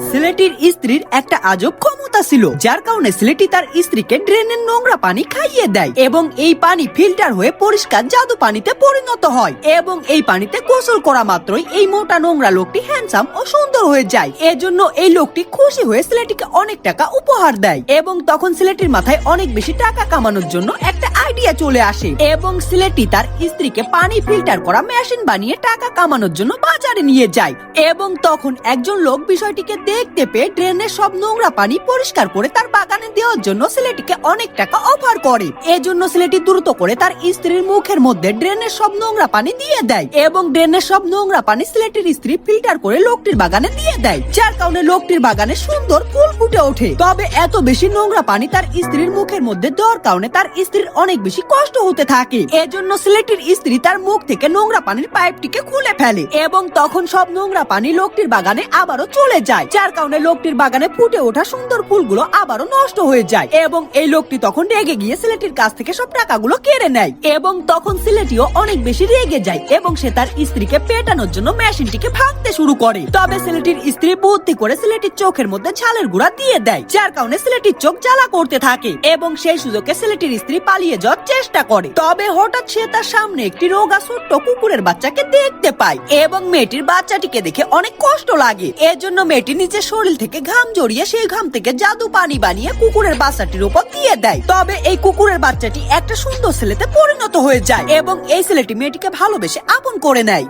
ছেলেটির স্ত্রীর একটা আজব ক্ষমতা ছিল, যার কারণে ছেলেটি তার স্ত্রীকে ড্রেনের নোংরা পানি খাইয়ে দেয় এবং এই পানি ফিল্টার হয়ে পরিষ্কার জাদু পানিতে পরিণত হয় এবং এই পানিতে গোসল করা মাত্রই এই মোটা নোংরা লোকটি হ্যান্ডসাম ও সুন্দর হয়ে যায়। এজন্য এই লোকটি খুশি হয়ে ছেলেটিকে অনেক টাকা উপহার দেয় এবং তখন ছেলেটির মাথায় অনেক বেশি টাকা কামানোর জন্য একটা আইডিয়া চলে আসে এবং ছেলেটি তার স্ত্রীকে পানি ফিল্টার করা মেশিন বানিয়ে টাকা কামানোর জন্য বাজারে নিয়ে যায় এবং তখন একজন লোক বিষয়টিকে দেখতে পেয়ে ড্রেনের সব নোংরা পানি পরিষ্কার করে তার বাগানে দেওয়ার জন্য ছেলেটিকে অনেক টাকা অফার করে। এজন্য ছেলেটি দ্রুত করে তার স্ত্রীর মুখের মধ্যে ড্রেনের সব নোংরা পানি দিয়ে দেয় এবং ড্রেনের সব নোংরা পানি ছেলেটির স্ত্রী ফিল্টার করে লোকটির বাগানে দিয়ে দেয়, যার কারণে লোকটির বাগানে সুন্দর ফুল ফুটে ওঠে। তবে এত বেশি নোংরা পানি তার স্ত্রীর মুখের মধ্যে দেওয়ার কারণে তার স্ত্রীর অনেক বেশি কষ্ট হতে থাকে। এজন্য ছেলেটির স্ত্রী তার মুখ থেকে নোংরা পানির পাইপটিকে খুলে ফেলে এবং তখন সব নোংরা পানি লোকটির বাগানে আবারও চলে যায়, যার কারণে লোকটির বাগানে ফুটে ওঠা সুন্দর ফুলগুলো আবারও নষ্ট হয়ে যায় এবং এই লোকটি তখন রেগে গিয়ে ছেলেটির কাছ থেকে সব টাকাগুলো কেড়ে নেয় এবং তখন ছেলেটিও অনেক বেশি রেগে যায় এবং সে তার স্ত্রীকে পেটানোর জন্য মেশিনটিকে ভাঙতে শুরু করে। তবে ছেলেটির স্ত্রী বুদ্ধি করে ছেলেটির চোখের মধ্যে ঝালের গুঁড়া দিয়ে দেয়, যার কারণে ছেলেটির চোখ জ্বালা করতে থাকে এবং সেই সুযোগে ছেলেটির স্ত্রী পালিয়ে যাওয়ার চেষ্টা করে। তবে হঠাৎ সে তার সামনে একটি রোগা ছোট্ট কুকুরের বাচ্চাকে দেখতে পায় এবং মেয়েটির বাচ্চাটিকে দেখে অনেক কষ্ট লাগে। এজন্য মেয়েটি নিজের শরীর থেকে ঘাম জড়িয়ে সেই ঘাম থেকে জাদু পানি বানিয়ে কুকুরের বাচ্চাটির উপর দিয়ে দেয়। তবে এই কুকুরের বাচ্চাটি একটা সুন্দর ছেলেতে পরিণত হয়ে যায় এবং এই ছেলেটি মেয়েটিকে ভালোবেসে আপন করে নেয়।